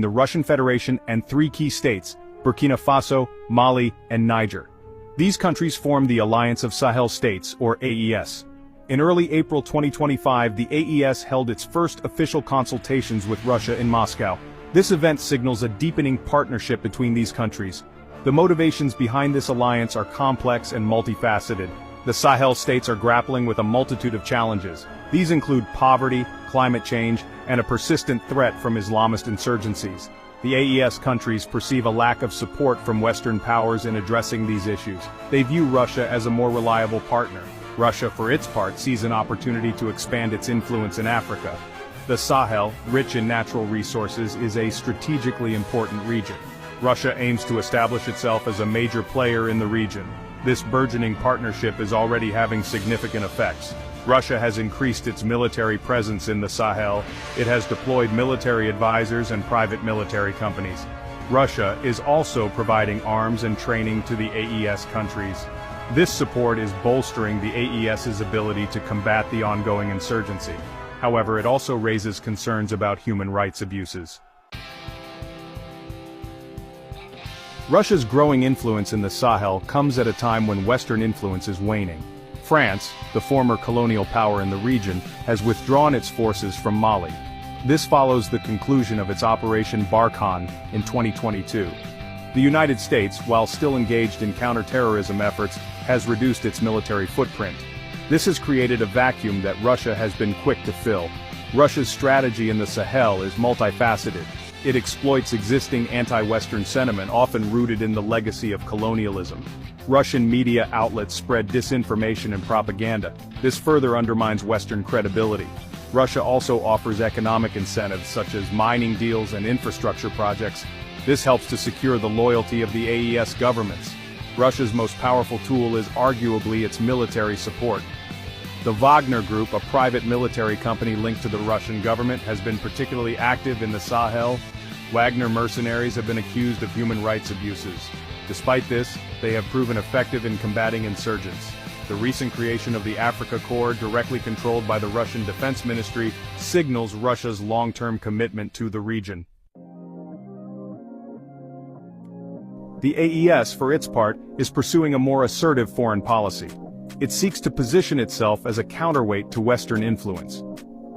the Russian Federation and three key states, Burkina Faso, Mali, and Niger. These countries form the Alliance of Sahel States, or AES. In early April 2025, the AES held its first official consultations with Russia in Moscow. This event signals a deepening partnership between these countries. The motivations behind this alliance are complex and multifaceted. The Sahel states are grappling with a multitude of challenges. These include poverty, climate change, and a persistent threat from Islamist insurgencies. The AES countries perceive a lack of support from Western powers in addressing these issues. They view Russia as a more reliable partner. Russia, for its part, sees an opportunity to expand its influence in Africa. The Sahel, rich in natural resources, is a strategically important region. Russia aims to establish itself as a major player in the region. This burgeoning partnership is already having significant effects. Russia has increased its military presence in the Sahel. It has deployed military advisors and private military companies. Russia is also providing arms and training to the AES countries. This support is bolstering the AES's ability to combat the ongoing insurgency. However, it also raises concerns about human rights abuses. Russia's growing influence in the Sahel comes at a time when Western influence is waning. France, the former colonial power in the region, has withdrawn its forces from Mali. This follows the conclusion of its Operation Barkhane in 2022. The United States, while still engaged in counterterrorism efforts, has reduced its military footprint. This has created a vacuum that Russia has been quick to fill. Russia's strategy in the Sahel is multifaceted. It exploits existing anti-Western sentiment often rooted in the legacy of colonialism. Russian media outlets spread disinformation and propaganda. This further undermines Western credibility. Russia also offers economic incentives such as mining deals and infrastructure projects. This helps to secure the loyalty of the AES governments. Russia's most powerful tool is arguably its military support. The Wagner Group, a private military company linked to the Russian government, has been particularly active in the Sahel. Wagner mercenaries have been accused of human rights abuses. Despite this, they have proven effective in combating insurgents. The recent creation of the Africa Corps, directly controlled by the Russian Defense Ministry, signals Russia's long-term commitment to the region. The AES, for its part, is pursuing a more assertive foreign policy. It seeks to position itself as a counterweight to Western influence.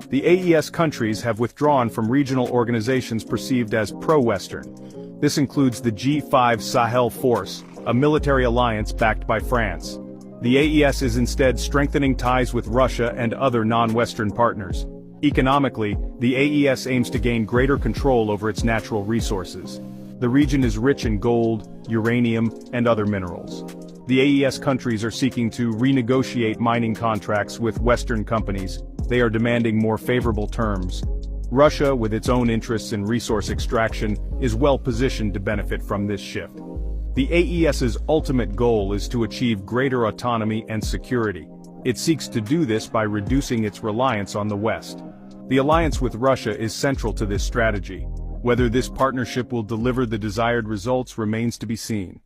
The AES countries have withdrawn from regional organizations perceived as pro-Western. This includes the G5 Sahel Force, a military alliance backed by France. The AES is instead strengthening ties with Russia and other non-Western partners. Economically, the AES aims to gain greater control over its natural resources. The region is rich in gold, uranium, and other minerals. The AES countries are seeking to renegotiate mining contracts with Western companies. They are demanding more favorable terms. Russia, with its own interests in resource extraction, is well positioned to benefit from this shift. The AES's ultimate goal is to achieve greater autonomy and security. It seeks to do this by reducing its reliance on the West. The alliance with Russia is central to this strategy. Whether this partnership will deliver the desired results remains to be seen.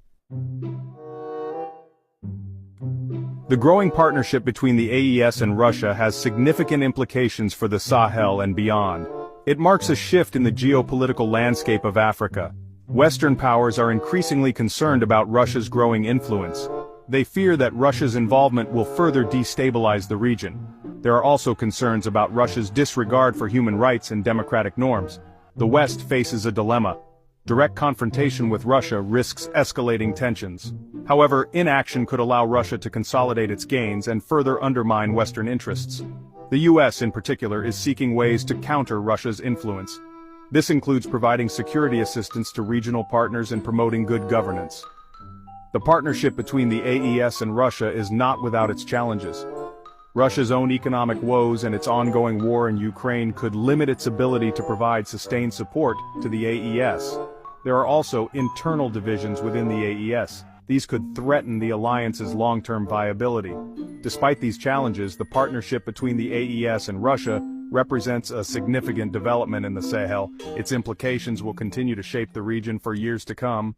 The growing partnership between the AES and Russia has significant implications for the Sahel and beyond. It marks a shift in the geopolitical landscape of Africa. Western powers are increasingly concerned about Russia's growing influence. They fear that Russia's involvement will further destabilize the region. There are also concerns about Russia's disregard for human rights and democratic norms. The West faces a dilemma. Direct confrontation with Russia risks escalating tensions. However, inaction could allow Russia to consolidate its gains and further undermine Western interests. The US, in particular, is seeking ways to counter Russia's influence. This includes providing security assistance to regional partners and promoting good governance. The partnership between the AES and Russia is not without its challenges. Russia's own economic woes and its ongoing war in Ukraine could limit its ability to provide sustained support to the AES. There are also internal divisions within the AES. These could threaten the alliance's long-term viability. Despite these challenges, the partnership between the AES and Russia represents a significant development in the Sahel. Its implications will continue to shape the region for years to come.